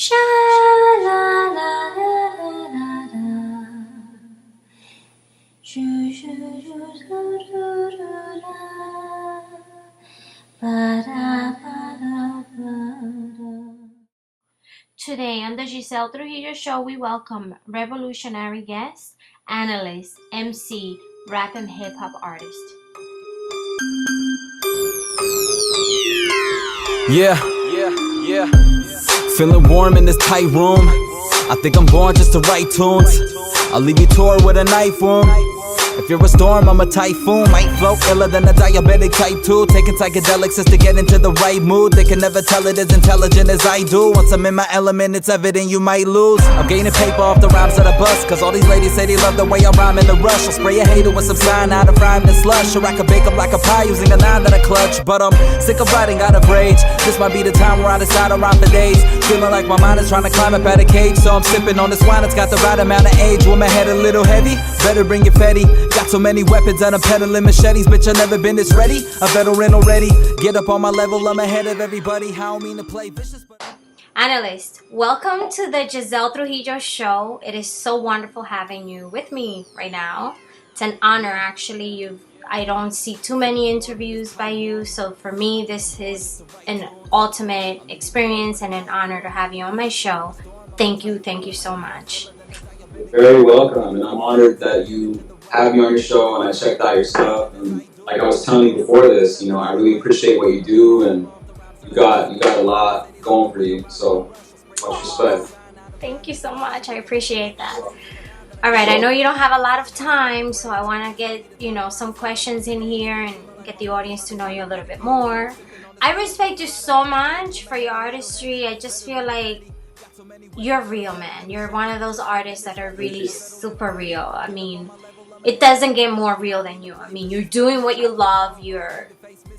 Sha la la la la la la. Shoo shoo shoo shoo shoo shoo la. Ba da ba da ba da. Today on the Giselle Trujillo Show, we welcome revolutionary guest, Anilyst, MC, rap and hip hop artist. Yeah. Feeling warm in this tight room. I think I'm born just to write tunes. I'll leave you torn with a knife wound. If you're a storm, I'm a typhoon. Might flow iller than a diabetic type 2. Taking psychedelics just to get into the right mood. They can never tell it as intelligent as I do. Once I'm in my element, it's evident you might lose. I'm gaining paper off the rhymes of the bus, cause all these ladies say they love the way I rhyme in the rush. I'll spray a hater with some cyanide of rhyme and slush. Or I could bake up like a pie using a line that I clutch. But I'm sick of writing out of rage. This might be the time where I decide to rhyme for days. Feeling like my mind is trying to climb up out of cage. So I'm sipping on this wine, it's got the right amount of age. Will my head a little heavy? Better bring your fetty. Got so many weapons and I'm peddling machetes. Bitch, I've never been this ready. A veteran already. Get up on my level, I'm ahead of everybody. How I mean to play vicious, but... Anilyst, welcome to the Giselle Trujillo Show. It is so wonderful having you with me right now. It's an honor, actually. I don't see too many interviews by you, so for me, this is an ultimate experience and an honor to have you on my show. Thank you so much. You're very welcome, and I'm honored that you have me on your show, and I checked out your stuff. And like I was telling you before this, you know, I really appreciate what you do, and you got a lot going for you. So much respect. Thank you so much. I appreciate that. All right, I know you don't have a lot of time, so I want to get, some questions in here and get the audience to know you a little bit more. I respect you so much for your artistry. I just feel like you're real, man. You're one of those artists that are really super real. I mean, it doesn't get more real than you. I mean, you're doing what you love. You're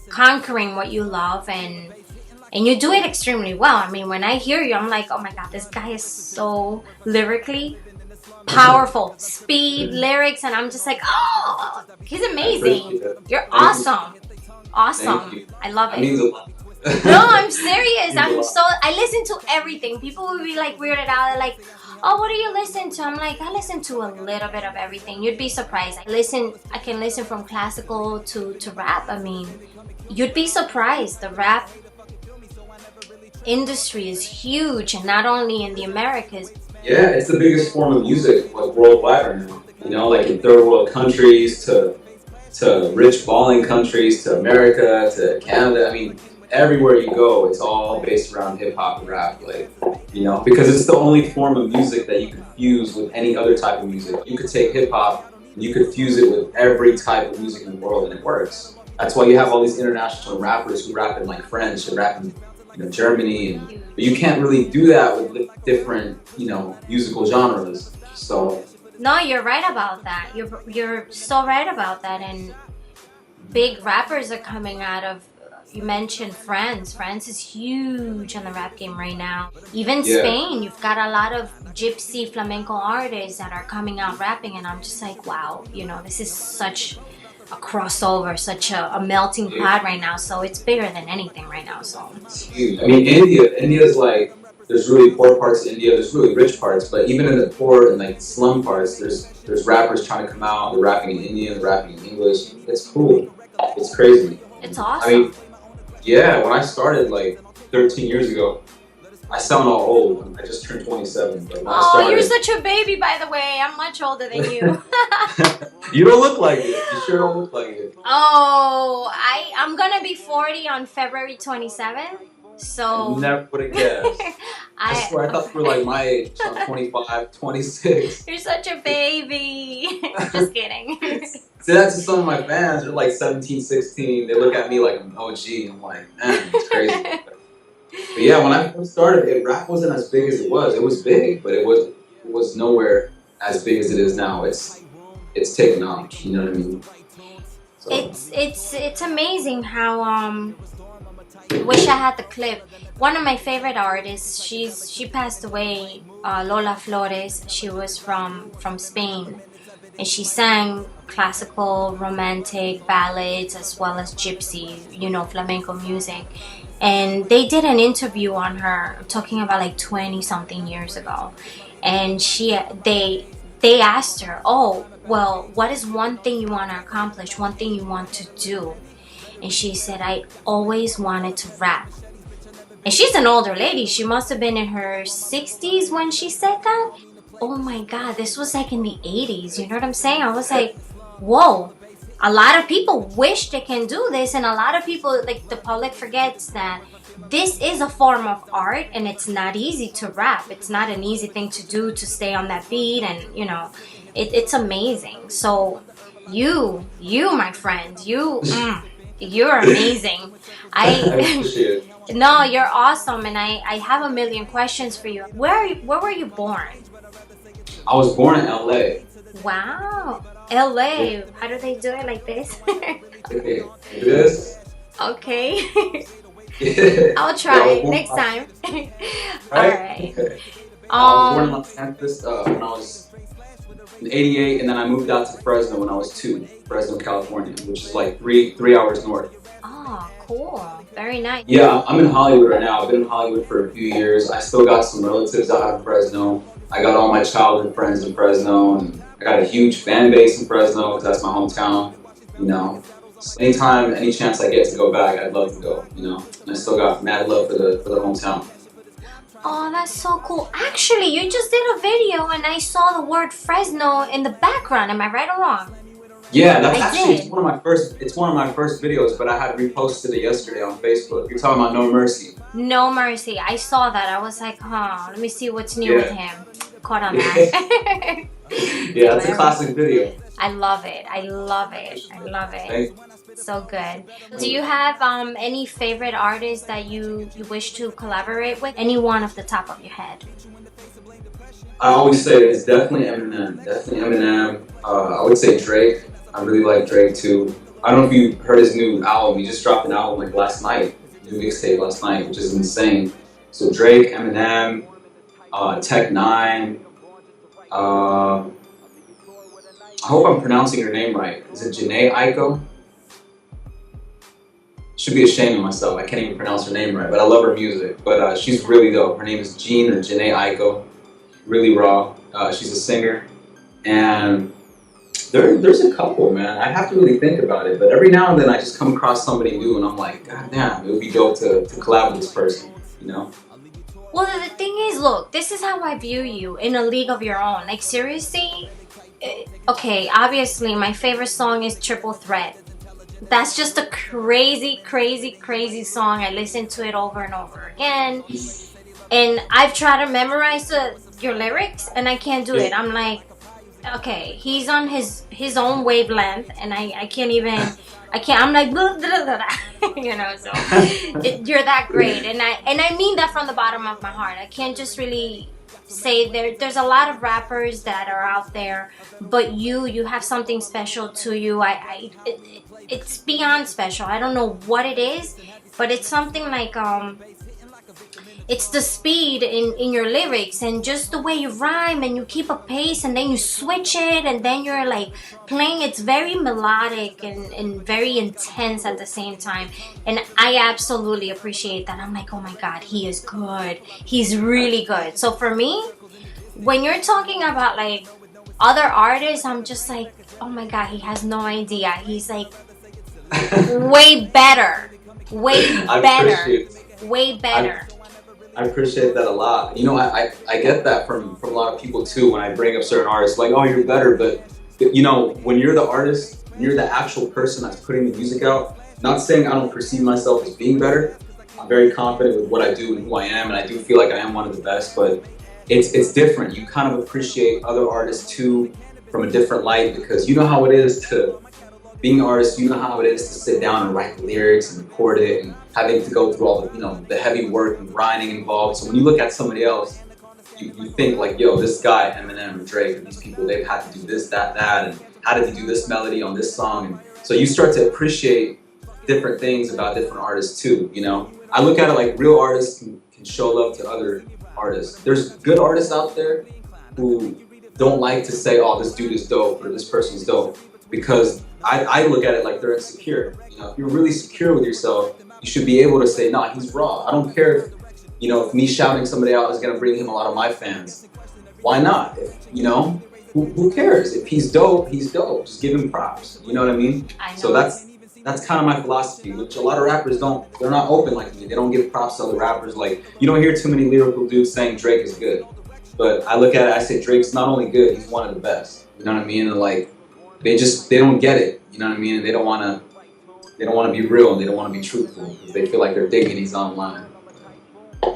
conquering what you love, and you do it extremely well. I mean, when I hear you, I'm like, oh my God, this guy is so lyrically powerful. Speed, lyrics, and I'm just like, oh, he's amazing. You're awesome. Awesome. I love it. No, I'm serious. I listen to everything. People will be like weirded out. They're like, oh, what do you listen to? I'm like, I listen to a little bit of everything. You'd be surprised. I can listen from classical to rap. I mean, you'd be surprised. The rap industry is huge, and not only in the Americas. Yeah, it's the biggest form of music, like worldwide right now. You know, like in third world countries to rich balling countries to America to Canada. I mean, everywhere you go, it's all based around hip hop and rap, like, because it's the only form of music that you can fuse with any other type of music. You could take hip hop and you could fuse it with every type of music in the world, and it works. That's why you have all these international rappers who rap in like French and rap in Germany, but you can't really do that with different musical genres. So no, you're right about that. You're so right about that. And big rappers are coming out of. You mentioned France. France is huge in the rap game right now. Even Spain, you've got a lot of gypsy flamenco artists that are coming out rapping, and I'm just like, wow, this is such a crossover, such a melting pot right now. So it's bigger than anything right now. So it's huge. I mean, India's like, there's really poor parts of India, there's really rich parts, but even in the poor and like slum parts, there's rappers trying to come out. They're rapping in Indian, they're rapping in English. It's cool. It's crazy. It's awesome. I mean, yeah, when I started like 13 years ago, I sound all old. I just turned 27. But you're such a baby, by the way. I'm much older than you. You don't look like it. You sure don't look like it. Oh, I'm gonna be 40 on February 27th. So I never would have guessed. I swear, I thought you were like my age. So I'm 25, 26. You're such a baby. Just kidding. See, that's to some of my fans. They're like 17, 16. They look at me like I'm OG. I'm like, man, it's crazy. But yeah, when I first started, rap wasn't as big as it was. It was big, but it was nowhere as big as it is now. It's taken off. You know what I mean? So. It's amazing how wish I had the clip. One of my favorite artists, she passed away, Lola Flores. She was from Spain, and she sang classical, romantic ballads as well as gypsy, flamenco music. and they did an interview on her talking about like 20 something years ago, and they asked her, oh well, what is one thing you want to accomplish, one thing you want to do? And she said, I always wanted to rap. And she's an older lady, she must have been in her 60s when she said that. Oh my god, this was like in the 80s, you know what I'm saying? I was like, whoa, a lot of people wish they can do this, and a lot of people, like the public forgets that this is a form of art, and it's not easy to rap. It's not an easy thing to do, to stay on that beat, and you know, it's amazing. So you my friend, you're amazing. I appreciate it. No, you're awesome, and I have a million questions for you. Where were you born? I was born in LA. Wow, LA. How do they do it like this? Okay, this. Okay. Yeah. I'll try Yeah, next time. Right? Alright. Okay. I was born in Los Angeles when I was in '88, and then I moved out to Fresno when I was 2, Fresno, California, which is like three hours north. Oh, cool. Very nice. Yeah, I'm in Hollywood right now. I've been in Hollywood for a few years. I still got some relatives out of Fresno. I got all my childhood friends in Fresno, and I got a huge fan base in Fresno because that's my hometown, you know. So anytime, any chance I get to go back, I'd love to go, you know. And I still got mad love for the hometown. Oh, that's so cool. Actually, you just did a video and I saw the word Fresno in the background. Am I right or wrong? Yeah, that's actually did. it's one of my first videos, but I had reposted it yesterday on Facebook. You're talking about No Mercy. No Mercy. I saw that. I was like, huh, let me see what's new with him. Caught on Yeah. that. Yeah, it's a classic video. I love it. I love it. I love it. Thank you. So good. Do you have any favorite artists that you wish to collaborate with? Anyone off the top of your head? I always say it's definitely Eminem. Definitely Eminem. I would say Drake. I really like Drake too. I don't know if you heard his new album. He just dropped an album like last night, new mixtape last night, which is insane. So Drake, Eminem, Tech Nine. I hope I'm pronouncing her name right. Is it Janae Aiko? Should be ashamed of myself. I can't even pronounce her name right, but I love her music. But she's really dope. Her name is Jean or Janae Aiko. Really raw. She's a singer, and there's a couple, man. I have to really think about it. But every now and then I just come across somebody new, and I'm like, God damn, it would be dope to collab with this person, you know? Well, the thing is, look, this is how I view you, in a league of your own. Like, seriously, okay, obviously my favorite song is Triple Threat. That's just a crazy, crazy, crazy song. I listen to it over and over again. And I've tried to memorize your lyrics, and I can't do it. I'm like, okay, he's on his own wavelength, and I can't even, I'm like, blah, blah, blah, blah. You know, so you're that great. And I mean that from the bottom of my heart. I can't just really say there's a lot of rappers that are out there, but you have something special to you. It's beyond special. I don't know what it is, but it's something like it's the speed in your lyrics, and just the way you rhyme, and you keep a pace, and then you switch it, and then you're like playing. It's very melodic and very intense at the same time, and I absolutely appreciate that. I'm like, oh my god, he is good. He's really good. So for me, when you're talking about like other artists, I'm just like, oh my god, he has no idea. He's like way better. Way better. I appreciate that a lot. You know, I get that from a lot of people too when I bring up certain artists, like, oh, you're better. But, you know, when you're the artist, when you're the actual person that's putting the music out, not saying I don't perceive myself as being better. I'm very confident with what I do and who I am, and I do feel like I am one of the best, but it's different. You kind of appreciate other artists too from a different light, because you know how it is to being an artist, you know how it is to sit down and write the lyrics and record it, and having to go through all the, you know, the heavy work and grinding involved. So when you look at somebody else, you think like, yo, this guy, Eminem or Drake, or these people, they've had to do this, that, and how did they do this melody on this song? And so you start to appreciate different things about different artists too, you know? I look at it like real artists can show love to other artists. There's good artists out there who don't like to say, oh, this dude is dope or this person's dope, because I look at it like they're insecure. You know, if you're really secure with yourself, you should be able to say, nah, he's raw. I don't care if, if me shouting somebody out is gonna bring him a lot of my fans. Why not? Who cares? If he's dope, he's dope. Just give him props. You know what I mean? I know. So that's kind of my philosophy, which a lot of rappers they're not open like me. They don't give props to other rappers. Like, you don't hear too many lyrical dudes saying Drake is good. But I look at it, I say Drake's not only good, he's one of the best. You know what I mean? And like, they don't get it. You know what I mean? And they don't want to be real, and they don't want to be truthful because they feel like their dignity's online.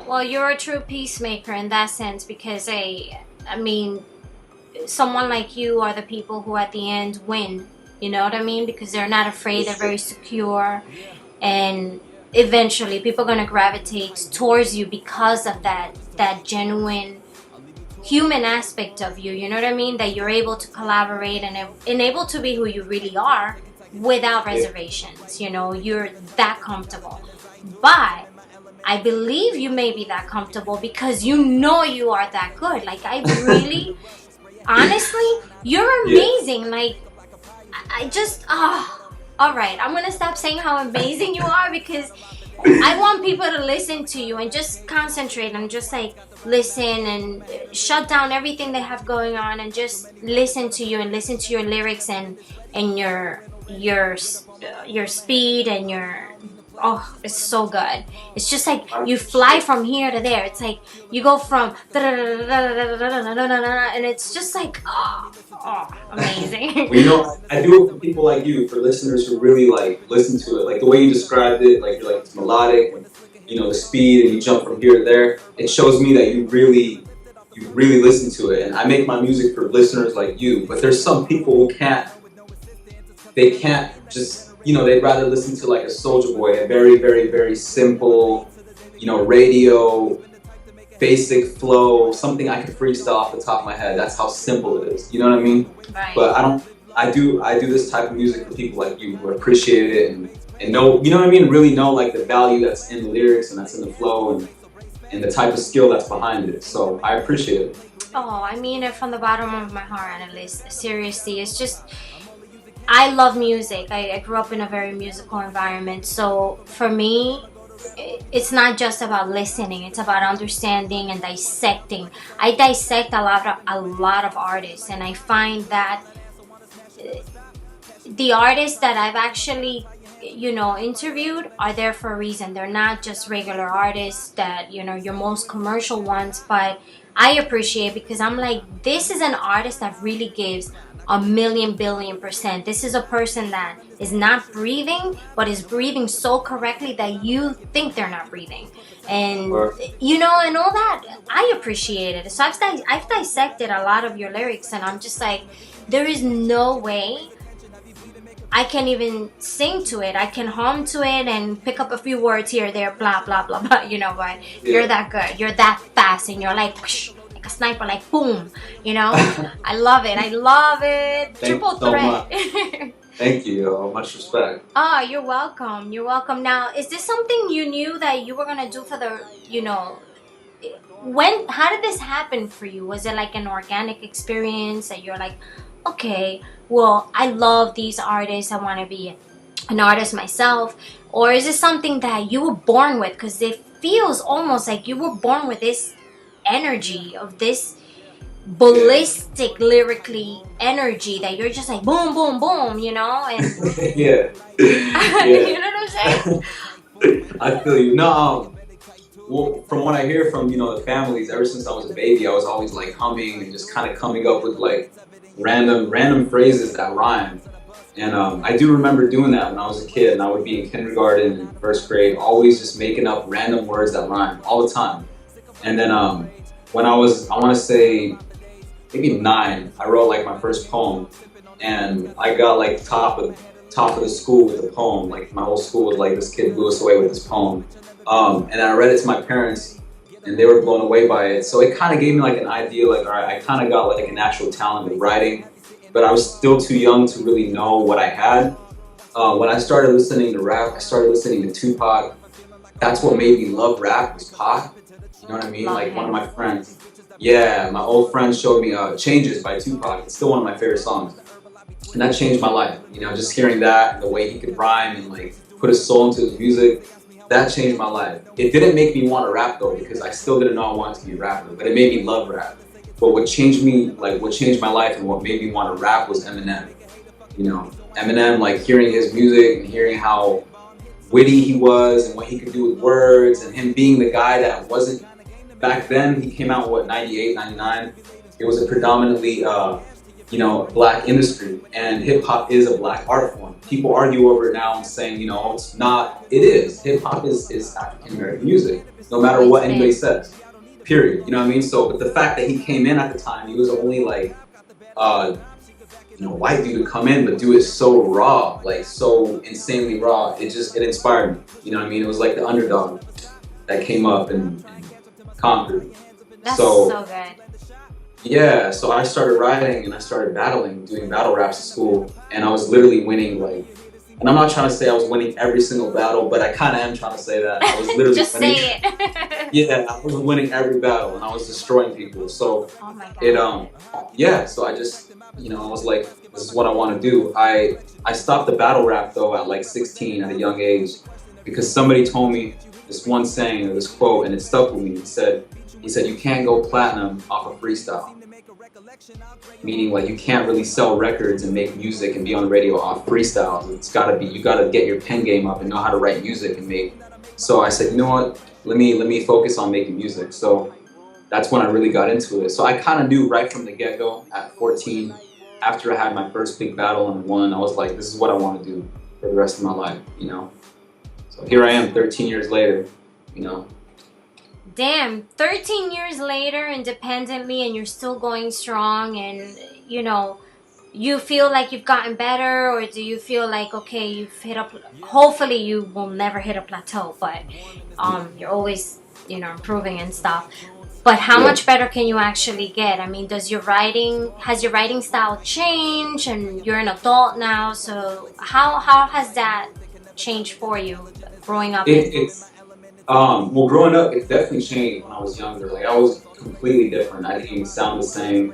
Well, you're a true peacemaker in that sense, because I mean, someone like you are the people who at the end win. You know what I mean? Because they're not afraid, they're very secure, and eventually people are going to gravitate towards you because of that genuine human aspect of you. You know what I mean? That you're able to collaborate and able to be who you really are without reservations. You're that comfortable. But I believe you may be that comfortable because you are that good. Like, I really, honestly, you're amazing. Like, I just, all right. I'm going to stop saying how amazing you are, because I want people to listen to you and just concentrate and just like listen and shut down everything they have going on and just listen to you and listen to your lyrics and your speed and your, it's so good. It's just like you fly from here to there. It's like you go from and it's just like amazing. Well, I do it for people like you, for listeners who really like listen to it. Like the way you described it, like you're like, it's melodic, and, the speed, and you jump from here to there. It shows me that you really listen to it. And I make my music for listeners like you. But there's some people who can't just, they'd rather listen to like a Soulja Boy, a very, very, very simple, radio, basic flow, something I can freestyle off the top of my head. That's how simple it is. You know what I mean? Right. But I do this type of music for people like you who appreciate it and know, you know what I mean? Really know like the value that's in the lyrics and that's in the flow and the type of skill that's behind it. So I appreciate it. Oh, I mean it from the bottom of my heart, Anilyst. Seriously, it's just, I love music. I grew up in a very musical environment. So for me, it's not just about listening. It's about understanding and dissecting. I dissect a lot of artists, and I find that the artists that I've actually, interviewed are there for a reason. They're not just regular artists that, your most commercial ones, but I appreciate, because I'm like, this is an artist that really gives 1,000,000 billion %. This is a person that is not breathing, but is breathing so correctly that you think they're not breathing, and and all that. I appreciate it. So I've dissected a lot of your lyrics, and I'm just like, there is no way I can even sing to it. I can hum to it and pick up a few words here, there, blah blah blah blah. But you're that good. You're that fast, and you're like, whoosh, a sniper, like boom, I love it. Triple threat. Thank you. Much respect. You're welcome. Now, is this something you knew that you were gonna do for the, how did this happen for you? Was it like an organic experience that you're like, okay, well, I love these artists, I want to be an artist myself? Or is it something that you were born with? Because it feels almost like you were born with this energy of this ballistic lyrically energy that you're just like boom boom boom, and yeah. You know what I'm saying? I feel you. No, well, from what I hear from the families, ever since I was a baby, I was always like humming and just kind of coming up with like random phrases that rhyme. And I do remember doing that when I was a kid, and I would be in kindergarten and first grade, always just making up random words that rhyme all the time. And then when I want to say maybe 9, I wrote like my first poem, and I got like top of the school with the poem. Like my whole school was like, this kid blew us away with this poem. And I read it to my parents, and they were blown away by it. So it kind of gave me like an idea, like, all right, I kind of got like a natural talent with writing, but I was still too young to really know what I had. When I started listening to rap, I started listening to Tupac. That's what made me love rap, was Pac. You know what I mean? Like one of my friends. Yeah, my old friend showed me Changes by Tupac. It's still one of my favorite songs. And that changed my life. Just hearing that, and the way he could rhyme and like put his soul into his music. That changed my life. It didn't make me want to rap though, because I still didn't know I wanted to be a rapper, but it made me love rap. But what changed me, like what changed my life and what made me want to rap was Eminem. You know, Eminem, like hearing his music and hearing how witty he was and what he could do with words, and him being the guy that wasn't, back then he came out, what, 98, 99? It was a predominantly, you know, black industry, and hip hop is a black art form. People argue over it now and saying, you know, it's not, it is. Hip hop is African American music, no matter what anybody says, period. You know what I mean? So, but the fact that he came in at the time, he was only like, you know, white dude to come in, but do it so raw, like so insanely raw. It inspired me. You know what I mean? It was like the underdog that came up and conquered. That's so good. Yeah, so I started writing and I started battling, doing battle raps at school, and I was literally winning, like, and I'm not trying to say I was winning every single battle, but I kind of am trying to say that. I was literally just winning. say it. Yeah, I was winning every battle and I was destroying people. So oh my God. Yeah, so I just, you know, I was like, this is what I want to do. I stopped the battle rap though at like 16 at a young age, because somebody told me this one saying or this quote, and it stuck with me. He said, you can't go platinum off of freestyle. Meaning like you can't really sell records and make music and be on the radio off freestyle. It's gotta be, you gotta get your pen game up and know how to write music and make. So I said, you know what, let me focus on making music. So that's when I really got into it. So I kind of knew right from the get-go at 14, after I had my first big battle and won, I was like, this is what I want to do for the rest of my life, you know? So here I am 13 years later, you know? Damn, 13 years later, independently, and you're still going strong, and, you know, you feel like you've gotten better, or do you feel like, okay, you've hit up, hopefully you will never hit a plateau, but you're always, you know, improving and stuff. But how much better can you actually get? I mean, has your writing style changed, and you're an adult now, so how has that changed for you growing up? Well, growing up, it definitely changed when I was younger. Like, I was completely different. I didn't even sound the same.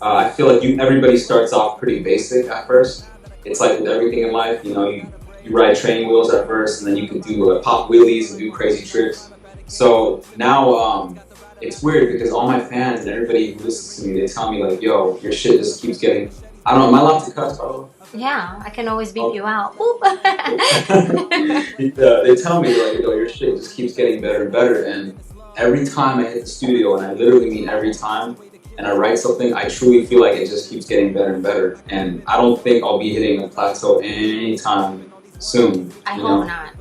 I feel like everybody starts off pretty basic at first. It's like with everything in life, you know, you ride training wheels at first, and then you can do pop wheelies and do crazy tricks. So now, it's weird because all my fans and everybody who listens to me, they tell me like, yo, your shit just keeps getting, I don't know, am I allowed to cuss, bro? Yeah, I can always beep you out. They tell me like, yo, your shit just keeps getting better and better. And every time I hit the studio, and I literally mean every time, and I write something, I truly feel like it just keeps getting better and better. And I don't think I'll be hitting a plateau anytime soon. I hope not.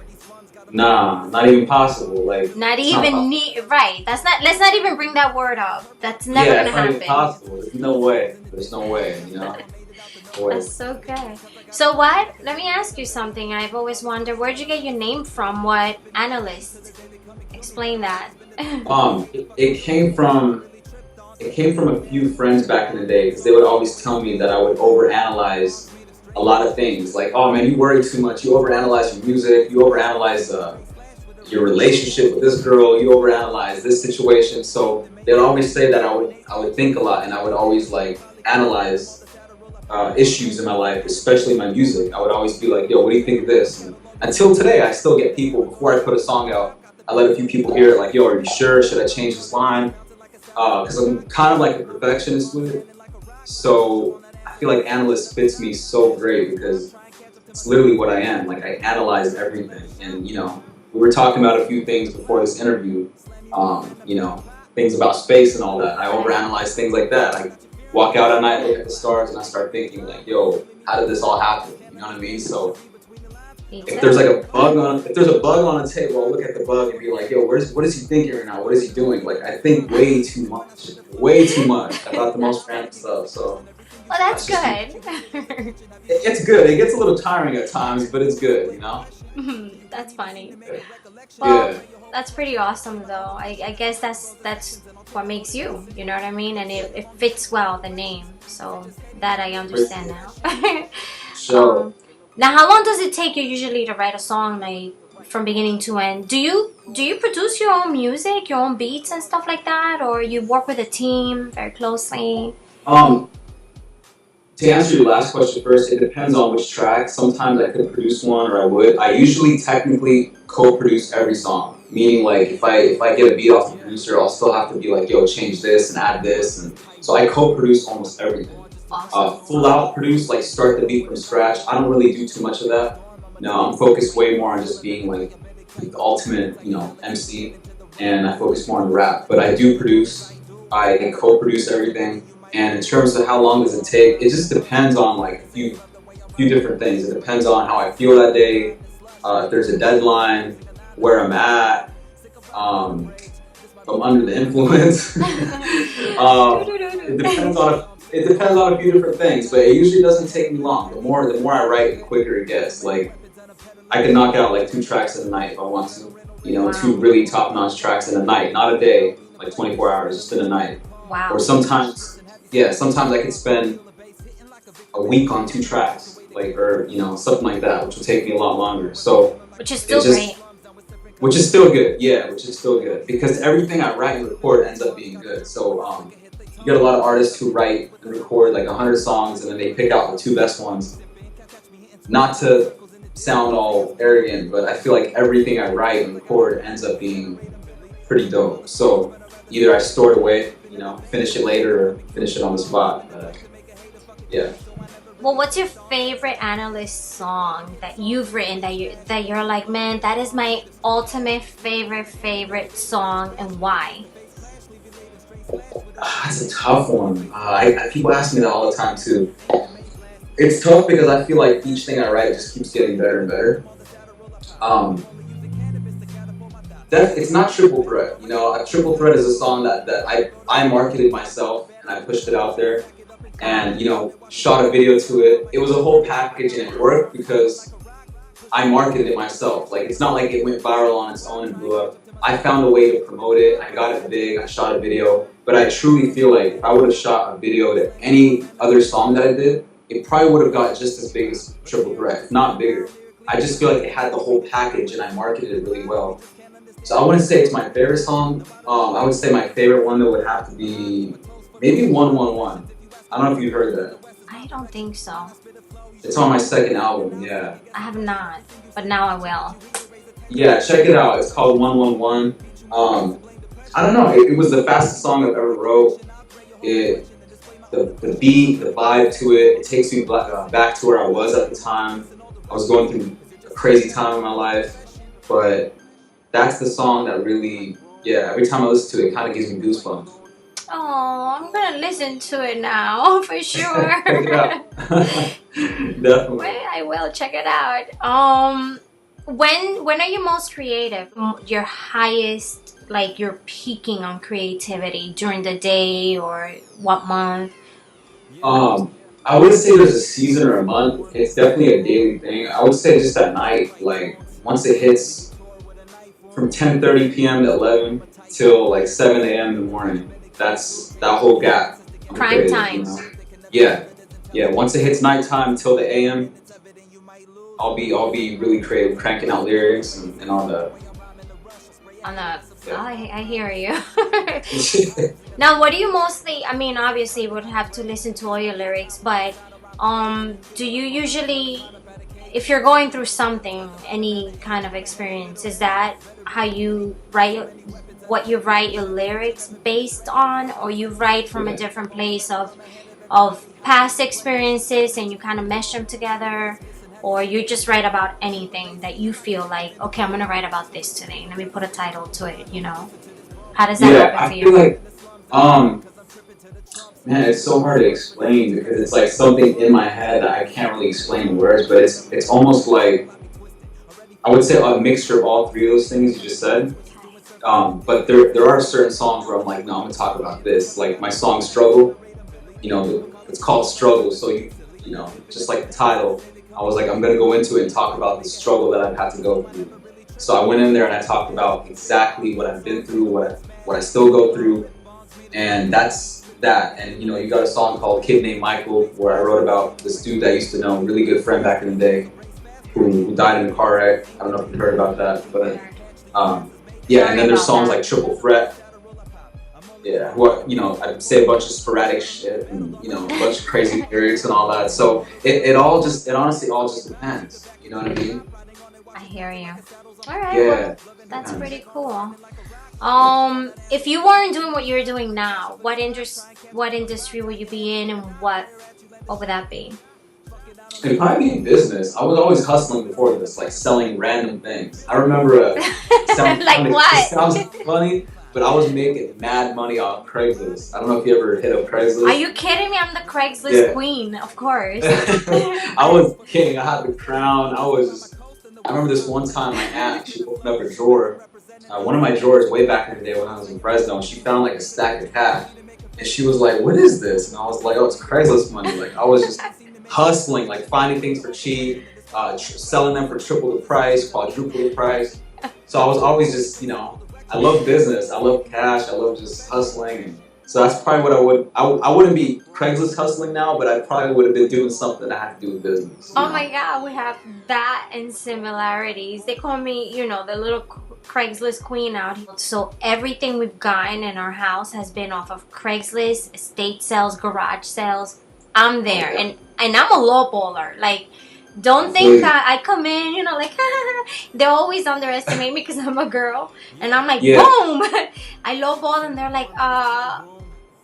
Nah, not even possible. Like, not even right. Let's not even bring that word up. That's never gonna happen. It's not even possible. There's no way. There's no way, you know? That's so good. So let me ask you something. I've always wondered, where'd you get your name from? What Anilyst? Explain that. It came from a few friends back in the day, because they would always tell me that I would overanalyze a lot of things. Like, oh man, you worry too much. You overanalyze your music. You overanalyze your relationship with this girl. You overanalyze this situation. So they'd always say that I would think a lot, and I would always like analyze issues in my life, especially my music. I would always be like, yo, what do you think of this? And until today, I still get people, before I put a song out, I let a few people hear it, like, yo, are you sure? Should I change this line? Because I'm kind of like a perfectionist with it. So I feel like Anilyst fits me so great, because it's literally what I am. Like, I analyze everything. And, you know, we were talking about a few things before this interview, you know, things about space and all that. I overanalyze things like that. I walk out at night, look at the stars, and I start thinking like, yo, how did this all happen? You know what I mean? So if there's like a bug on a table, I'll look at the bug and be like, yo, what is he thinking right now? What is he doing? Like, I think way too much about the most random stuff. So well, that's good. It's good. It gets a little tiring at times, but it's good, you know? That's funny. Well, yeah. That's pretty awesome, though. I guess that's what makes you. You know what I mean? And it fits well, the name. So that I understand now. So now, how long does it take you usually to write a song, like from beginning to end? Do you produce your own music, your own beats and stuff like that, or you work with a team very closely? To answer your last question first, it depends on which track. Sometimes I could produce one, or I would. I usually technically co-produce every song. Meaning, like, if I get a beat off the producer, I'll still have to be like, yo, change this and add this, and so I co-produce almost everything. Awesome. Full out produce, like start the beat from scratch. I don't really do too much of that. No, I'm focused way more on just being like the ultimate, MC, and I focus more on the rap. But I do produce. I co-produce everything. And in terms of how long does it take, it just depends on like a few different things. It depends on how I feel that day, if there's a deadline, where I'm at, if I'm under the influence. It depends on a few different things, but it usually doesn't take me long. The more I write, the quicker it gets. Like I can knock out like 2 tracks in a night if I want to. Wow. 2 really top-notch tracks in a night, not a day, like 24 hours, just in a night. Wow. Or sometimes I could spend a week on 2 tracks, or something like that, which will take me a lot longer. So which is still great. Which is still good, yeah, which is still good because everything I write and record ends up being good. So you get a lot of artists who write and record like 100 songs and then they pick out the 2 best ones. Not to sound all arrogant, but I feel like everything I write and record ends up being pretty dope. So either I store it away, finish it later, or finish it on the spot. Yeah. Well, what's your favorite Anilyst song that you've written that you're like, man, that is my ultimate favorite song, and why? That's a tough one. People ask me that all the time too. It's tough because I feel like each thing I write just keeps getting better and better. It's not Triple Threat. A Triple Threat is a song that I marketed myself and I pushed it out there. And shot a video to it. It was a whole package and it worked because I marketed it myself. Like it's not like it went viral on its own and blew up. I found a way to promote it. I got it big. I shot a video. But I truly feel like if I would have shot a video to any other song that I did, it probably would have got just as big as Triple Threat, if not bigger. I just feel like it had the whole package and I marketed it really well. So I wouldn't say it's my favorite song. I would say my favorite one that would have to be maybe 111. I don't know if you've heard that. I don't think so. It's on my second album, yeah. I have not, but now I will. Yeah, check it out. It's called 111. I don't know. It was the fastest song I've ever wrote. The beat, the vibe to it takes me back to where I was at the time. I was going through a crazy time in my life, but that's the song that really, every time I listen to it, it kind of gives me goosebumps. Oh, I'm gonna listen to it now for sure. Definitely. I will check it out. When are you most creative? Your highest, like you're peaking on creativity during the day or what month? I wouldn't say there's a season or a month. It's definitely a daily thing. I would say just at night, like once it hits from 10:30 p.m. to 11 till like 7 a.m. in the morning. That's that whole gap. Prime time. Yeah. Once it hits nighttime till the AM, I'll be really creative, cranking out lyrics and on the. I hear you. Now, what do you mostly? I mean, obviously, you would have to listen to all your lyrics, but do you usually, if you're going through something, any kind of experience, is that how you write? What you write your lyrics based on, or you write from a different place of past experiences and you kind of mesh them together, or you just write about anything that you feel like, okay, I'm gonna write about this today, let me put a title to it, How does that happen for you? I feel like man, it's so hard to explain because it's like something in my head that I can't really explain in words, but it's almost like I would say a mixture of all 3 of those things you just said. But there are certain songs where I'm like, no, I'm gonna talk about this. Like my song "Struggle," it's called "Struggle," so just like the title, I was like, I'm gonna go into it and talk about the struggle that I've had to go through. So I went in there and I talked about exactly what I've been through, what I still go through, and that's that. And you got a song called "Kid Named Michael," where I wrote about this dude that I used to know, a really good friend back in the day, who died in a car wreck. I don't know if you've heard about that, but. And then there's songs like Triple Threat. yeah, what, I'd say a bunch of sporadic shit and, a bunch of crazy lyrics and all that. So it honestly all just depends. You know what I mean? I hear you. All right, Yeah. well, that's pretty cool. If you weren't doing what you're doing now, what industry would you be in, and what would that be? It'd probably be in business. I was always hustling before this, like selling random things. I remember Like what? It sounds funny, but I was making mad money off Craigslist. I don't know if you ever hit up Craigslist. Are you kidding me? I'm the Craigslist queen, of course. I was king. I had the crown. I remember this one time my aunt, she opened up a drawer. One of my drawers way back in the day when I was in Fresno, she found like a stack of cash. And she was like, what is this? And I was like, oh, it's Craigslist money. Like, I was just hustling, like finding things for cheap, selling them for triple the price, quadruple the price. So I was always just, I love business. I love cash. I love just hustling. And so that's probably what I wouldn't be Craigslist hustling now, but I probably would have been doing something that had to do with business. Oh my God, we have that and similarities. They call me, the little Craigslist queen out here. So everything we've gotten in our house has been off of Craigslist, estate sales, garage sales. I'm there, and I'm a low baller. Like, don't think I come in, like they always underestimate me because I'm a girl, and I'm like, boom, I lowball, and they're like,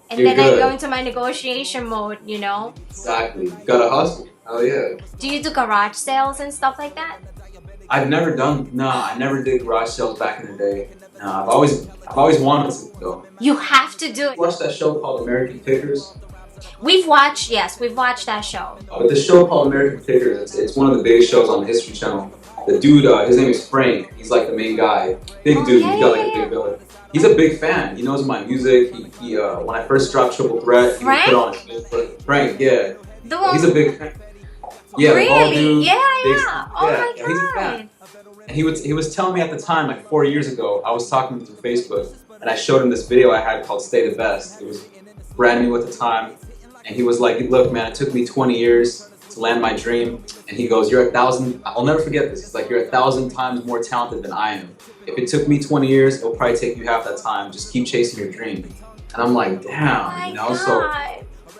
and You're then good. I go into my negotiation mode, Exactly. You gotta hustle. Oh yeah. Do you do garage sales and stuff like that? I never did garage sales back in the day. No, I've always wanted to though. You have to do it. Watch that show called American Pickers. We've watched that show. But the show called American Pickers, it's one of the biggest shows on the History Channel. The dude, his name is Frank. He's like the main guy. Big dude. He's got like a big belly. He's a big fan. He knows my music. He when I first dropped Triple Threat, he put on Facebook. Frank, yeah. He's a big fan. Yeah, really? Bald dude, yeah. Oh my God. He's a fan. And he was telling me at the time, like 4 years ago, I was talking to him through Facebook, and I showed him this video I had called "Stay the Best." It was brand new at the time, and he was like, "Look, man, it took me 20 years to land my dream." And he goes, "You're 1,000. I'll never forget this. He's like, "You're 1,000 times more talented than I am. If it took me 20 years, it'll probably take you half that time. Just keep chasing your dream." And I'm like, "Damn, God. So."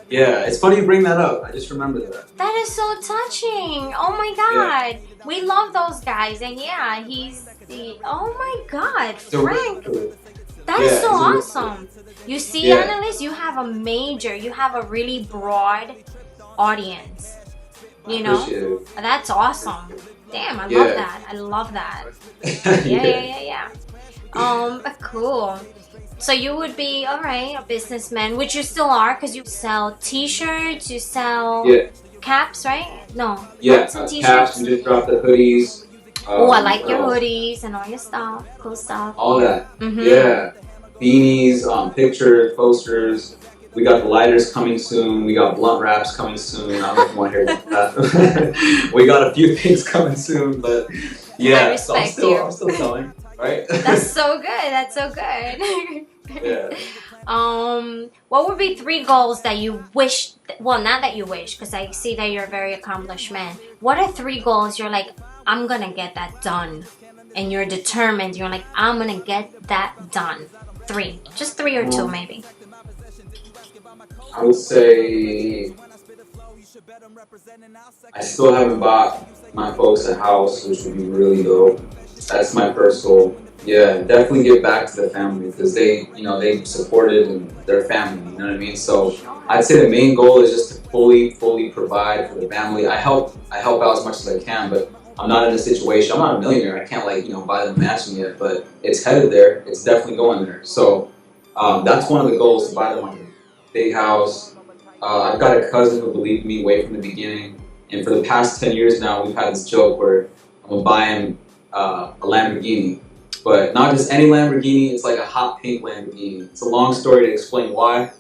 Yeah, it's funny you bring that up. I just remembered that. That is so touching. Oh my God. Yeah. We love those guys. And yeah, he's the, oh my God, Frank. That is so awesome. You see, Anilyst, you have a really broad audience. That's awesome. Damn, I love that. I love that. Yeah. Cool. So you would be, all right, a businessman, which you still are, because you sell t-shirts, you sell caps, right? No. Yeah, t-shirts. caps, we just dropped the hoodies. I like your hoodies and all your stuff, cool stuff. All that, yeah. Beanies, pictures, posters. We got the lighters coming soon. We got blunt wraps coming soon. I don't know if you want to hear that. We got a few things coming soon, but yeah. I respect you. I'm still selling, right? That's so good. That's so good. Yeah. What would be 3 goals that you wish? Well, not that you wish, because I see that you're a very accomplished man. What are 3 goals you're like, I'm gonna get that done, and you're determined? You're like, I'm gonna get that done. 3, just 3 or 2, maybe. I would say I still haven't bought my folks a house, which would be really dope. That's my first goal. Yeah, definitely give back to the family, because they supported and their family, you know what I mean? So I'd say the main goal is just to fully provide for the family. I help out as much as I can, but I'm not in a situation, I'm not a millionaire. I can't buy them a mansion yet, but it's headed there. It's definitely going there. So that's one of the goals, to buy them like a big house. I've got a cousin who believed me way from the beginning, and for the past 10 years now, we've had this joke where I'm gonna buy him a Lamborghini. But not just any Lamborghini, it's like a hot pink Lamborghini. It's a long story to explain why.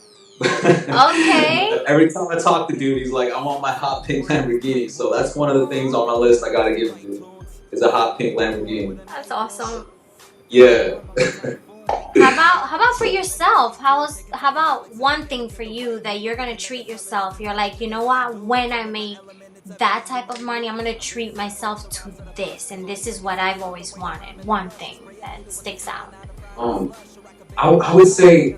Okay. Every time I talk to dude, he's like, I want my hot pink Lamborghini. So that's one of the things on my list I gotta give you, is a hot pink Lamborghini. That's awesome. Yeah. How about for yourself? How about one thing for you that you're gonna treat yourself? You're like, you know what? When I make that type of money, I'm gonna treat myself to this, and this is what I've always wanted. One thing that sticks out. I would say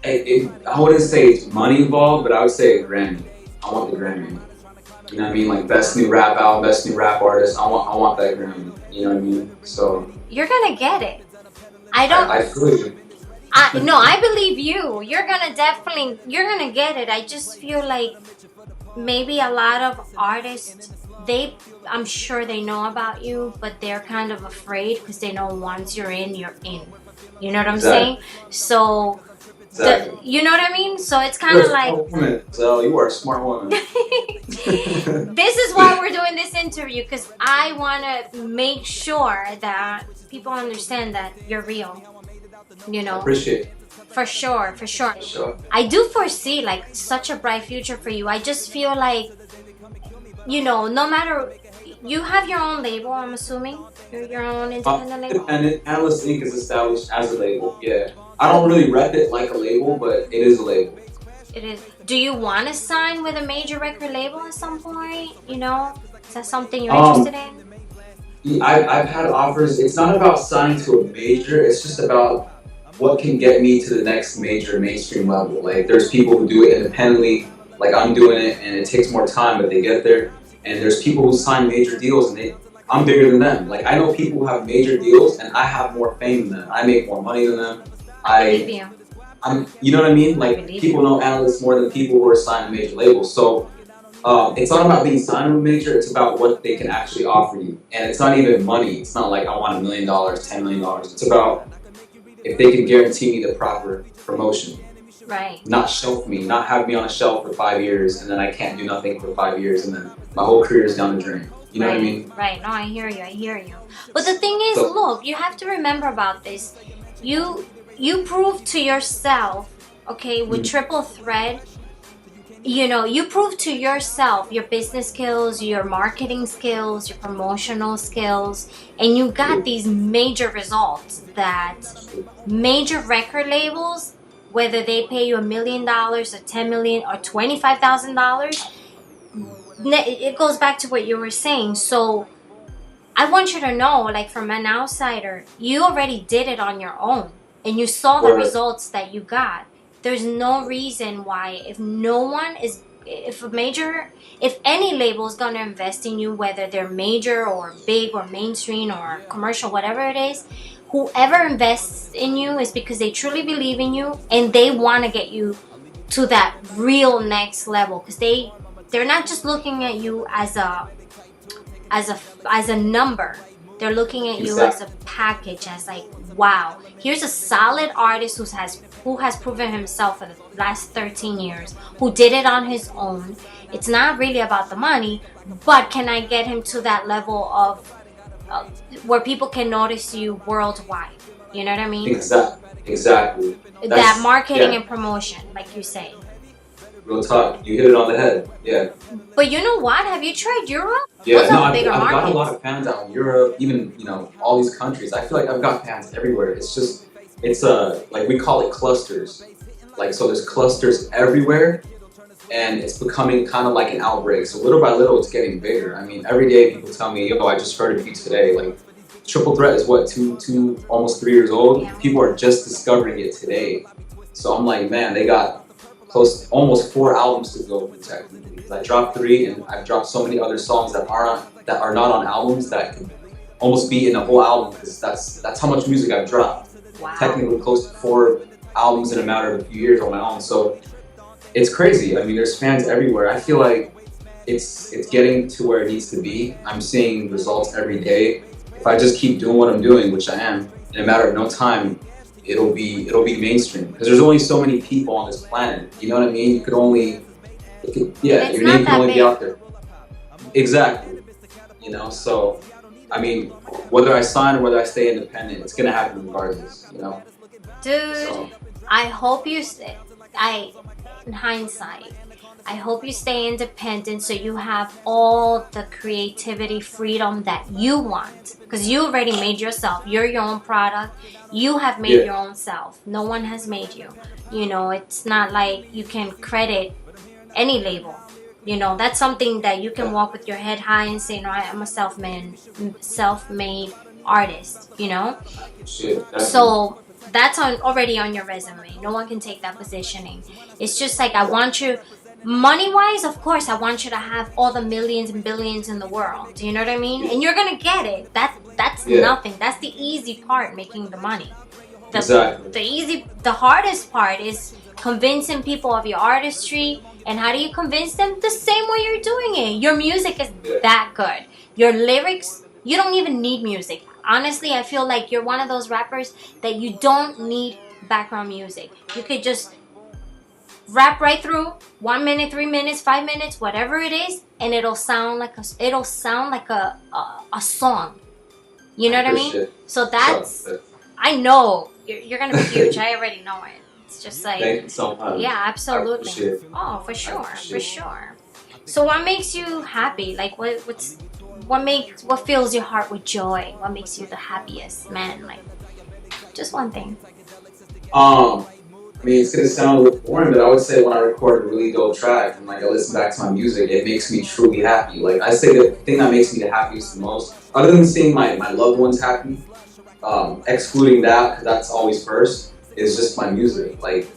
I wouldn't say it's money involved, but I would say a Grammy. I want the Grammy. You know what I mean? Like best new rap album, best new rap artist. I want that Grammy. You know what I mean? So you're gonna get it. I feel you. No, I believe you. You're gonna get it. I just feel like maybe a lot of artists, I'm sure they know about you, but they're kind of afraid because they know once you're in, you're in. You know what I'm saying? So, you know what I mean? So it's kind of like... So you are a smart woman. This is why we're doing this interview, because I want to make sure that people understand that you're real. You know? Appreciate it. For sure. I do foresee like such a bright future for you. I just feel like, you know, no matter, you have your own label, I'm assuming? You're your own independent label? And Anilyst Inc. is established as a label, yeah. I don't really rep it like a label, but it is a label. It is. Do you want to sign with a major record label at some point? You know? Is that something you're interested in? I've had offers. It's not about signing to a major, it's just about what can get me to the next major mainstream level. Like there's people who do it independently, like I'm doing it, and it takes more time, but they get there. And there's people who sign major deals, and I'm bigger than them. Like I know people who have major deals, and I have more fame than them. I make more money than them. I believe you. You know what I mean? Like people know Anilyst more than people who are signed to major labels. So it's not about being signed to a major. It's about what they can actually offer you, and it's not even money. It's not like I want $1 million, $10 million. It's about if they can guarantee me the proper promotion. Right. Not shelf me, not have me on a shelf for 5 years and then I can't do nothing for 5 years and then my whole career is down the drain. You know what I mean? Right. No, I hear you. But the thing is, look, you have to remember about this. You prove to yourself, okay, with Triple Threat, you know, you prove to yourself your business skills, your marketing skills, your promotional skills, and you got these major results that major record labels, whether they pay you $1 million or $10 million or $25,000, it goes back to what you were saying. So I want you to know, like from an outsider, you already did it on your own and you saw the results that you got. There's no reason why if any label is going to invest in you, whether they're major or big or mainstream or commercial, whatever it is, whoever invests in you is because they truly believe in you and they want to get you to that real next level, because they're not just looking at you as a number. They're looking at you as a package, as like, wow, here's a solid artist who has proven himself for the last 13 years, who did it on his own. It's not really about the money, but can I get him to that level of where people can notice you worldwide? You know what I mean? Exactly. That marketing and promotion, like you say. Real talk, you hit it on the head. Yeah. But you know what? Have you tried Europe? Yeah, no, I've got a lot of fans out in Europe, even, you know, all these countries. I feel like I've got fans everywhere. It's like we call it clusters. Like, so there's clusters everywhere, and it's becoming kind of like an outbreak. So little by little, it's getting bigger. I mean, every day people tell me, yo, I just heard of you today. Like, Triple Threat is what, two, almost 3 years old? Yeah. People are just discovering it today. So I'm like, man, they got almost 4 albums to go through technically. Because I dropped 3 and I've dropped so many other songs that are not on albums that could almost be in a whole album, because that's how much music I've dropped. Wow. Technically close to 4 albums in a matter of a few years on my own. So it's crazy. I mean, there's fans everywhere. I feel like it's getting to where it needs to be. I'm seeing results every day. If I just keep doing what I'm doing, which I am, in a matter of no time, it'll be mainstream, because there's only so many people on this planet. You know what I mean? Your name can only be out there. Exactly. You know, so I mean, whether I sign or whether I stay independent, it's gonna happen regardless. You know. Dude, so. I hope you stay. In hindsight, I hope you stay independent so you have all the creativity, freedom that you want. Because you already made yourself. You're your own product. You have made your own self. No one has made you. You know, it's not like you can credit any label. You know, that's something that you can walk with your head high and say, no, I'm a self-made artist, you know? Shit, so that's already on your resume. No one can take that positioning. It's just like, I want you, money wise, of course, I want you to have all the millions and billions in the world. Do you know what I mean? And you're gonna get it. That's nothing. That's the easy part, making the money. Exactly. The hardest part is convincing people of your artistry. And how do you convince them? The same way you're doing it. Your music is that good. Your lyrics, you don't even need music. Honestly, I feel like you're one of those rappers that you don't need background music. You could just rap right through, 1 minute, 3 minutes, 5 minutes, whatever it is, and it'll sound like a song. You know what I mean? So that's, I know you're gonna be huge. I already know it. It's just like, thank you so much. Yeah, absolutely. Oh, for sure, for sure. So what makes you happy? Like what fills your heart with joy? What makes you the happiest, man? Like, just one thing. I mean, it's gonna sound a little boring, but I would say when I record a really dope track and like I listen back to my music, it makes me truly happy. Like, I say the thing that makes me the happiest the most, other than seeing my loved ones happy, excluding that, because that's always first, is just my music. Like,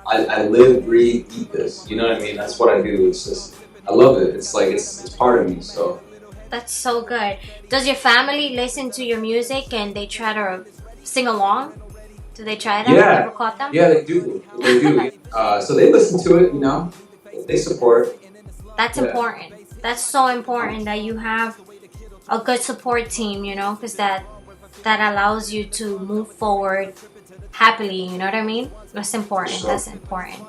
I live, breathe, eat this. You know what I mean? That's what I do. It's just, I love it. It's like, it's part of me, so. That's so good. Does your family listen to your music and they try to sing along? Do they try that? Yeah. You ever caught them? Yeah, they do. They do. So they listen to it, you know. They support. That's important. That's so important that you have a good support team, you know, because that allows you to move forward happily. You know what I mean? That's important. Sure. That's important.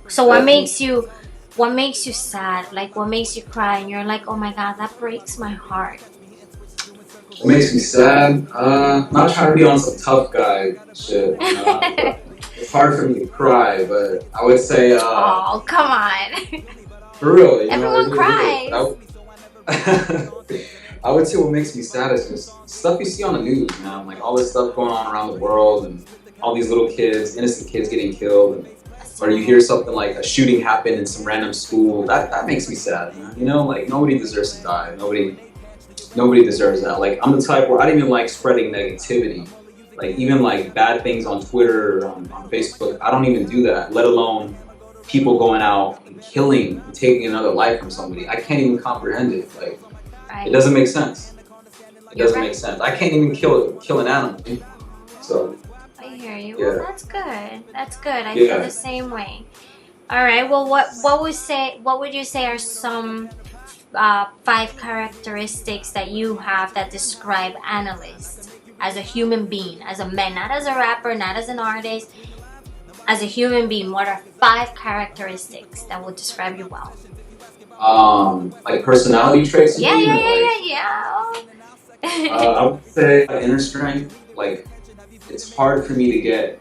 So what makes you sad? Like, what makes you cry? And you're like, oh my God, that breaks my heart. What makes me sad? Not trying to be on some tough guy shit. It's hard for me to cry, but I would say. Oh, come on. For real, you Everyone know, cries. I would say what makes me sad is just stuff you see on the news, man. Like all this stuff going on around the world, and all these little kids, innocent kids getting killed, and, or you hear something like a shooting happened in some random school. That makes me sad, man. You know, like nobody deserves to die. Nobody deserves that. Like, I'm the type where I don't even like spreading negativity. Like, even like bad things on Twitter or on Facebook, I don't even do that, let alone people going out and killing and taking another life from somebody. I can't even comprehend it. Like, it doesn't make sense. It doesn't make sense. I can't even kill an animal. So. I hear you. Yeah. Well, that's good. That's good. I feel the same way. All right. Well, what would you say are some 5 characteristics that you have that describe Anilyst as a human being, as a man, not as a rapper, not as an artist, as a human being? What are 5 characteristics that would describe you well? Like personality traits. Yeah. I would say inner strength. Like, it's hard for me to get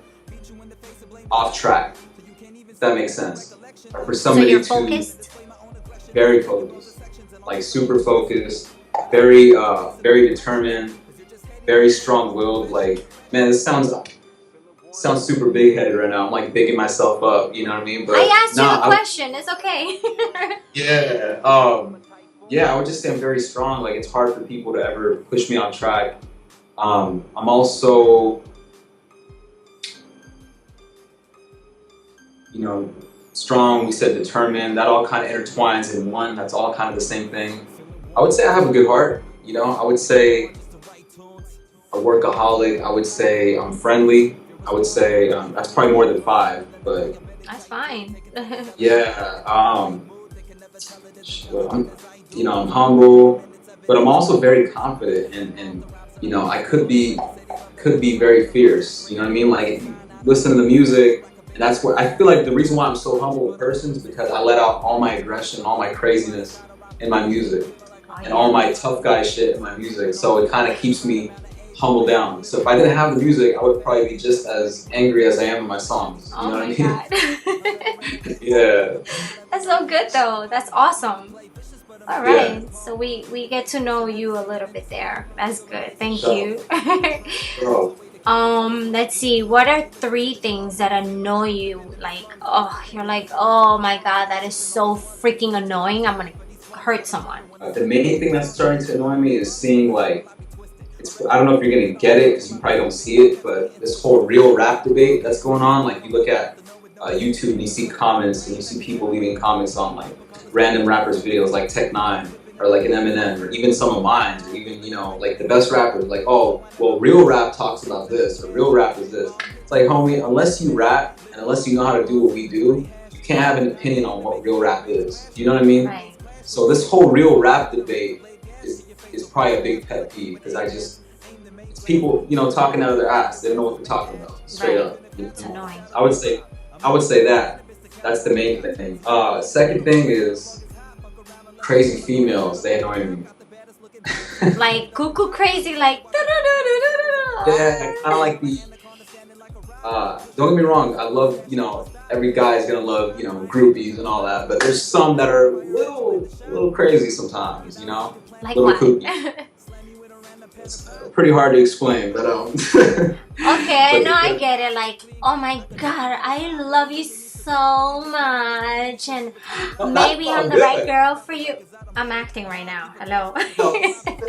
off track, if that makes sense. Or for somebody so you're focused? Very focused. Like super focused, very determined, very strong-willed. Like, man, this sounds super big-headed right now. I'm like bigging myself up, you know what I mean? But I asked you a question. It's okay. Yeah, I would just say I'm very strong. Like, it's hard for people to ever push me off track. I'm also, you know, strong, we said determined, that all kind of intertwines in one. That's all kind of the same thing. I would say I have a good heart, you know. I would say a workaholic. I would say I'm friendly. I would say that's probably more than 5, but that's fine. Yeah, I'm humble, but I'm also very confident, and you know, I could be very fierce. You know what I mean? Like, listen to the music. And that's where I feel like the reason why I'm so humble with persons, because I let out all my aggression, all my craziness in my music, and all my tough guy shit in my music. So it kind of keeps me humble down. So if I didn't have the music, I would probably be just as angry as I am in my songs. You know what I mean? God. Yeah. That's so good though. That's awesome. All right. Yeah. So we get to know you a little bit there. That's good. Thank you. Let's see. What are 3 things that annoy you? Like, you're like, oh my God, that is so freaking annoying. I'm gonna hurt someone. The main thing that's starting to annoy me is seeing, like, I don't know if you're gonna get it because you probably don't see it, but this whole real rap debate that's going on, like you look at YouTube and you see comments and you see people leaving comments on like random rappers' videos like Tech Nine or like an Eminem or even some of mine, or even like the best rappers, like, oh well, real rap talks about this or real rap is this. It's like, homie, unless you rap and unless you know how to do what we do, you can't have an opinion on what real rap is. You know what I mean? Right. So this whole real rap debate is probably a big pet peeve because it's people talking out of their ass. They don't know what they're talking about. Straight up. It's annoying. I would say that. That's the main thing. Second thing is crazy females. They annoy me. Like cuckoo crazy, like. Yeah, kind of like the. Don't get me wrong. I love every guy's gonna love groupies and all that, but there's some that are a little crazy sometimes. Like little what? kooky. It's pretty hard to explain, but Okay, but I get it. Like, oh my god, I love you so much, and maybe I'm the right girl for you. I'm acting right now. Hello. No,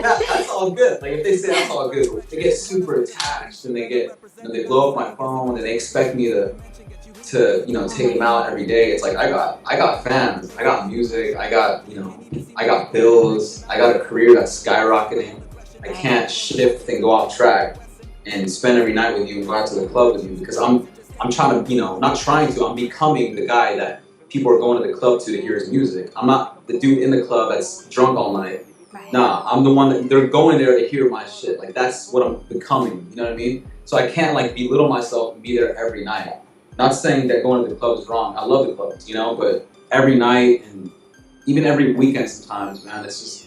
that's all good. Like if they say that's all good, they get super attached and they blow up my phone and they expect me to take them out every day. It's like I got fans, I got music, I got bills, I got a career that's skyrocketing. I can't shift and go off track and spend every night with you and go out to the club with you because I'm trying to not trying to, I'm becoming the guy that people are going to the club to hear his music. I'm not the dude in the club that's drunk all night. Right. Nah, I'm the one that they're going there to hear my shit. Like that's what I'm becoming. You know what I mean? So I can't like belittle myself and be there every night. Not saying that going to the club is wrong. I love the clubs, but every night and even every weekend sometimes, man, it's just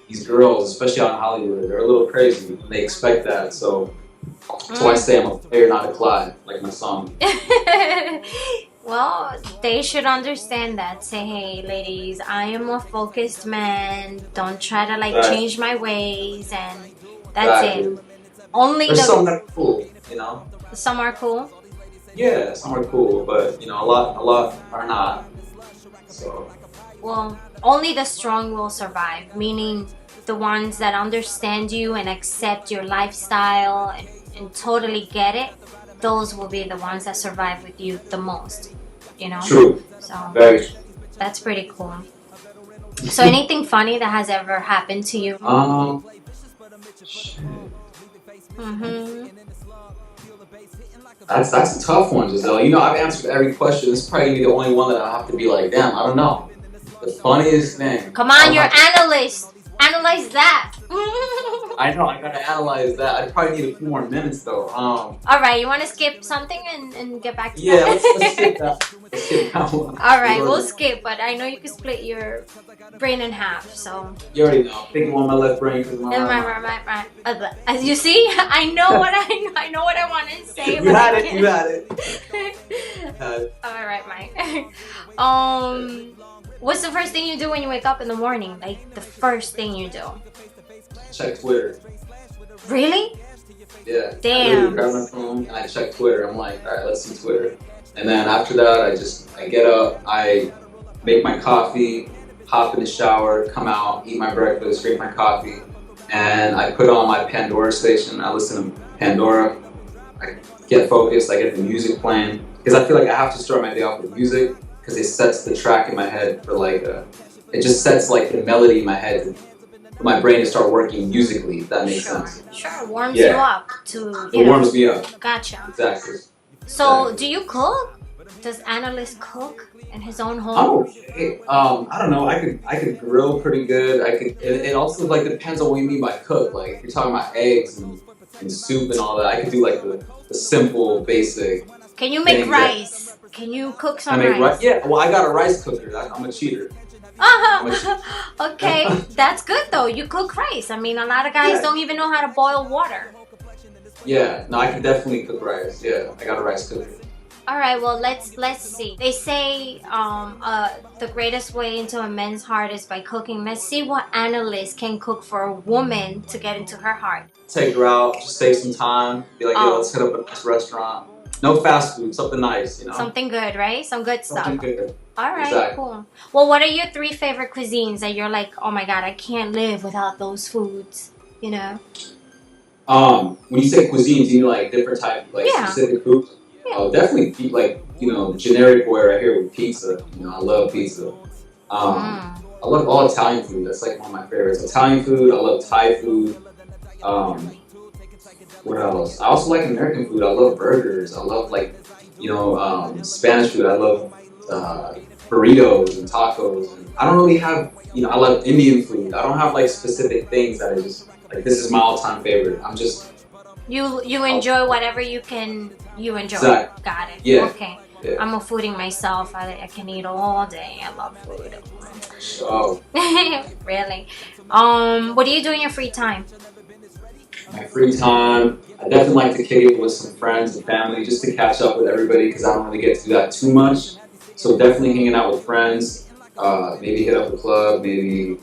these girls, especially out in Hollywood, they're a little crazy and they expect that. So that's why I say I'm a player, not a Clyde, like my song. Well, they should understand that. Say, hey, ladies, I am a focused man. Don't try to like change my ways, and that's it. Only There's some that are cool, Some are cool. Yeah, some are cool, but a lot are not. So. Well, only the strong will survive. Meaning, the ones that understand you and accept your lifestyle and totally get it. Those will be the ones that survive with you the most, True. So very true. That's pretty cool. So anything funny that has ever happened to you? Shit. That's a tough one, Giselle. I've answered every question. This is probably gonna be the only one that I have to be like, damn, I don't know. The funniest thing. Come on, you're Anilyst. Analyze that. I know, I gotta analyze that. I probably need a few more minutes though. All right, you want to skip something and get back to that? Yeah, let's skip that. Let's skip that one. All right, we'll skip, but I know you can split your brain in half, so. You already know. Thinking on my left brain because my right. As you see, I know what I know what I want to say. You had it. All right, Mike. What's the first thing you do when you wake up in the morning? Like the first thing you do? Check Twitter. Really? Yeah. Damn. I literally grab my phone and I check Twitter. I'm like, all right, let's see Twitter. And then after that, I get up, I make my coffee, hop in the shower, come out, eat my breakfast, drink my coffee, and I put on my Pandora station. I listen to Pandora. I get focused. I get the music playing because I feel like I have to start my day off with music. Because it sets the track in my head for it just sets like the melody in my head for my brain to start working musically, if that makes sense. Sure, warms you up to, It warms me up. Gotcha. Exactly. So, do you cook? Does Anilyst cook in his own home? I'm okay. I don't know. I could grill pretty good. It also like depends on what you mean by cook. Like if you're talking about eggs and soup and all that, I could do like the simple, basic. Can you make rice? Can you cook some rice? Yeah, well, I got a rice cooker. I'm a cheater. Okay, that's good though. You cook rice. I mean, a lot of guys don't even know how to boil water. Yeah, no, I can definitely cook rice. Yeah, I got a rice cooker. All right, well, let's see. They say the greatest way into a man's heart is by cooking. Let's see what Anilyst can cook for a woman to get into her heart. Take her out, just save some time. Be like, yo, let's hit up a nice restaurant. No fast food, something nice, Something good, right? Some good stuff. Something good. All right, exactly. Cool. Well, what are your 3 favorite cuisines that you're like, oh my god, I can't live without those foods, When you say cuisine, do you like different type, like Yeah. specific food? Yeah. Oh, definitely like generic boy right here with pizza. I love pizza. I love all Italian food. That's like one of my favorites. Italian food. I love Thai food. Um, what else? I also like American food. I love burgers. I love like Spanish food. I love burritos and tacos. And I don't really have I love Indian food. I don't have like specific things that I just like. This is my all-time favorite. I'm just You enjoy whatever you enjoy. Exactly. Got it. Yeah. Okay. Yeah. I'm a foodie myself. I can eat all day. I love food. So Really. What do you do in your free time? my free time, I definitely like to kick it with some friends and family just to catch up with everybody because I don't really get to do that too much. So definitely hanging out with friends, maybe hit up a club, maybe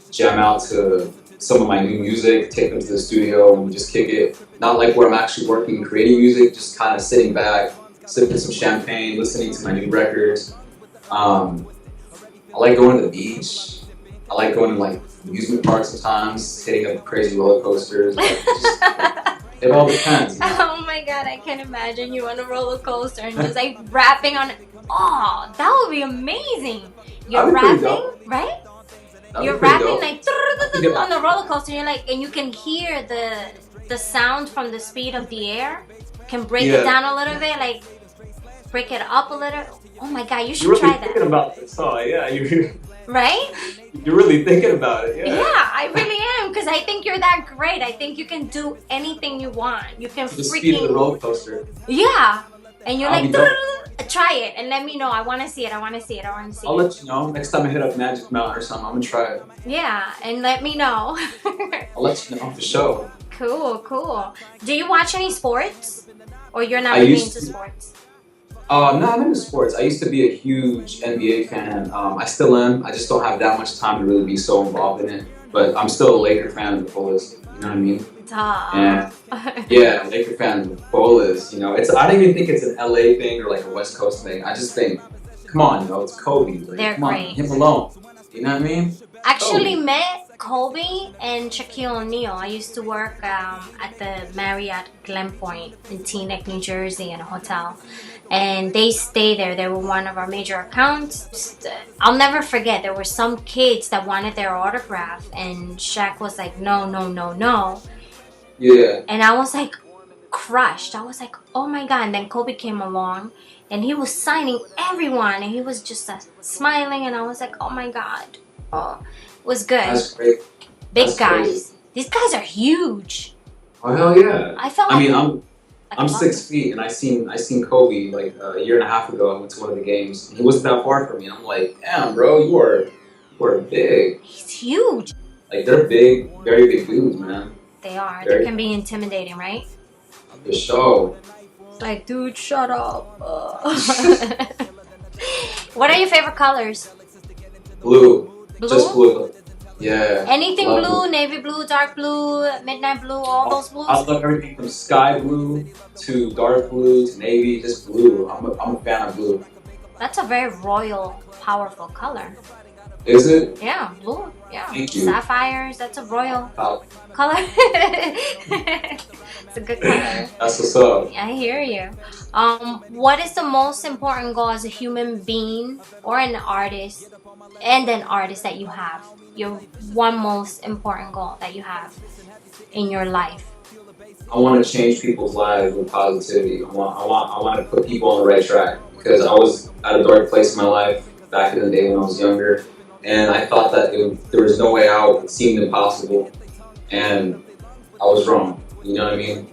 jam out to some of my new music, take them to the studio and just kick it. Not like where I'm actually working and creating music, just kind of sitting back, sipping some champagne, listening to my new records. I like going to the beach. I like going to like amusement parks sometimes, hitting up crazy roller coasters. It all depends. Oh my god, I can imagine you on a roller coaster and just like rapping on it. Oh, that would be amazing. You're rapping, right? You're rapping like on the roller coaster. You're like, and you can hear the sound from the speed of the air. Can break it down a little bit, like break it up a little. Oh my god, you should You're really try that. thinking about this, huh? Yeah, Right? you're really thinking about it. Yeah, I really am, because I think you're that great. I think you can do anything you want. You can The speed of the roller coaster. Yeah, and you're I'll like, be try it and let me know. I want to see it. I'll let you know. Next time I hit up Magic Mountain or something, I'm gonna try it. Yeah, and let me know. I'll let you know for sure. Cool. Do you watch any sports? Or you're not really into sports? No, I'm into sports. I used to be a huge NBA fan. I still am. I just don't have that much time to really be so involved in it. But I'm still a Laker fan of the fullest. You know what I mean? Duh. And yeah, Laker fan of the fullest. I don't even think it's an LA thing or like a West Coast thing. I just think, come on, it's Kobe. Like, They're come on, great. him alone. You know what I mean? Actually met Kobe and Shaquille O'Neal. I used to work at the Marriott Glenpoint in Teaneck, New Jersey in a hotel. And they stay there. They were one of our major accounts. I'll never forget, there were some kids that wanted their autograph and Shaq was like, no. Yeah. And I was like crushed. I was like, oh my God. And then Kobe came along and he was signing everyone and he was just smiling and I was like, oh my God. Oh, it was good. That's great. Big guys. Crazy. These guys are huge. Oh hell yeah. I felt like I'm 6 feet and I seen Kobe like a year and a half ago. I went to one of the games and he wasn't that far from me. I'm like, damn bro, you are big. He's huge. Like they're big, very big dudes, man. They are. Very. They can be intimidating, right? For sure. Like, dude, shut up. What are your favorite colors? Blue. Blue? Just blue. Yeah. Anything Love blue, navy blue, dark blue, midnight blue, all those blues? I love everything from sky blue to dark blue to navy, just blue. I'm a fan of blue. That's a very royal, powerful color. Is it? Yeah, blue. Yeah. Thank you. Sapphires, that's a royal Oh, color. It's a good color. that's what's up. I hear you. What is the most important goal as a human being or an artist that you have? Your one most important goal that you have in your life? I want to change people's lives with positivity. I want to put people on the right track because I was at a dark place in my life back in the day when I was younger, and I thought that there was no way out. It seemed impossible, and I was wrong. You know what I mean?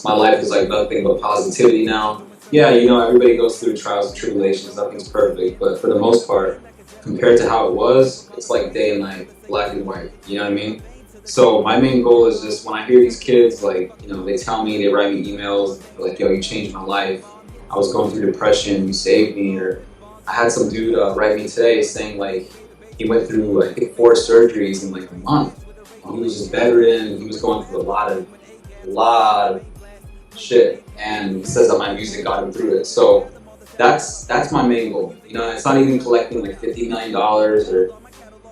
My life is like nothing but positivity now. Yeah, everybody goes through trials and tribulations. Nothing's perfect, but for the most part, compared to how it was, it's like day and night, black and white. You know what I mean? So my main goal is just when I hear these kids, like, they tell me, they write me emails, like, yo, you changed my life. I was going through depression, you saved me. Or I had some dude write me today saying, like, he went through, I think, 4 surgeries in, like, a month. He was just bedridden. He was going through a lot of shit. And he says that my music got him through it. So that's my main goal. It's not even collecting, like, $50 million or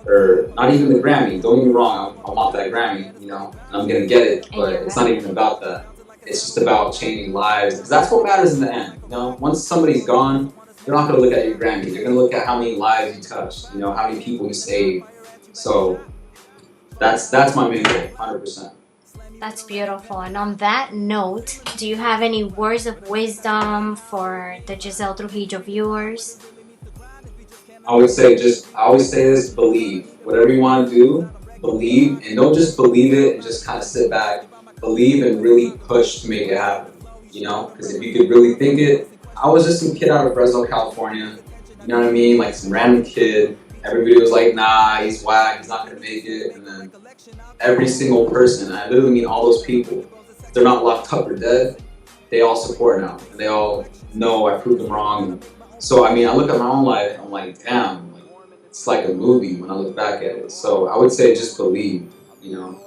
or not even the Grammy. Don't get me wrong, I want that Grammy, you know, and I'm gonna get it, but it's not even about that. It's just about changing lives, because that's what matters in the end. You know, once somebody's gone, they're not gonna look at your Grammy. They're gonna look at how many lives you touched, you know, how many people you saved. So that's my main goal, 100%. That's beautiful. And on that note, do you have any words of wisdom for the Giselle Trujillo viewers? I always say this, believe. Whatever you want to do, believe, and don't just believe it and just kind of sit back. Believe and really push to make it happen, you know? Because if you could really think it, I was just some kid out of Fresno, California, you know what I mean? Like some random kid. Everybody was like, nah, he's whack, he's not gonna make it. And then every single person, I literally mean all those people, if they're not locked up or dead, they all support now. And they all know I proved them wrong. So, I mean, I look at my own life, I'm like, damn, like, it's like a movie when I look back at it. So I would say just believe, you know.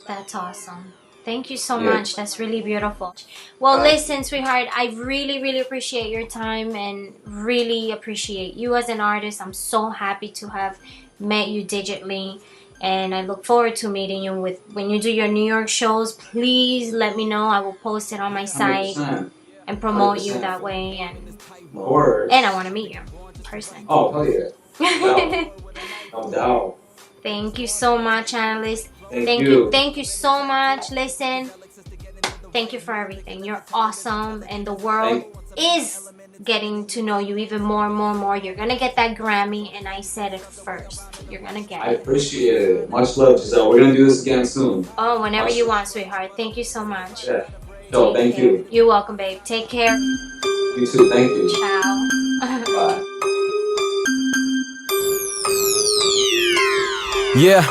That's awesome. Thank you so much. That's really beautiful. Well, listen, sweetheart, I really, really appreciate your time and really appreciate you as an artist. I'm so happy to have met you digitally. And I look forward to meeting you when you do your New York shows. Please let me know. I will post it on my site 100%. and promote you that way. And I want to meet you in person. Oh, hell yeah. No doubt. Thank you so much, Anilyst. Thank you so much. Listen, thank you for everything. You're awesome, and the world is getting to know you even more and more and more. You're gonna get that Grammy, and I said it first. You're gonna get it. I appreciate it. Much love, Giselle. We're gonna do this again soon. Oh, whenever you want, sweetheart. Thank you so much. Yeah. So, thank you. You're welcome, babe. Take care. You too. Thank you. Ciao. Bye. Yeah.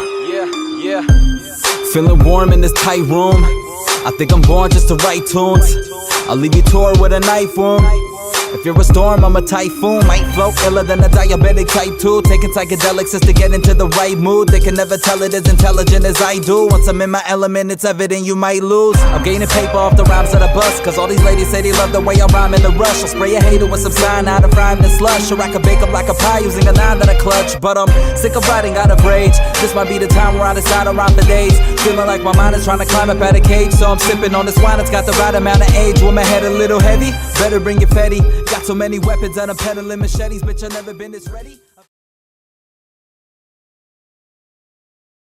Feeling warm in this tight room. I think I'm born just to write tunes. I'll leave you tore with a knife wound. If you're a storm, I'm a typhoon. Might flow iller than a diabetic type 2. Taking psychedelics just to get into the right mood. They can never tell it as intelligent as I do. Once I'm in my element, it's evident you might lose. I'm gaining paper off the rhymes of the bus, cause all these ladies say they love the way I rhyme in the rush. I'll spray a hater with some cyanide of rhyme and slush. Or I could bake up like a pie using a nine that I clutch. But I'm sick of writing out of rage. This might be the time where I decide to rhyme for days. Feeling like my mind is trying to climb up out of cage. So I'm sipping on this wine, it's got the right amount of age. Will my head a little heavy? Better bring your fetty. Got so many weapons and I'm peddling machetes, bitch, I've never been this ready.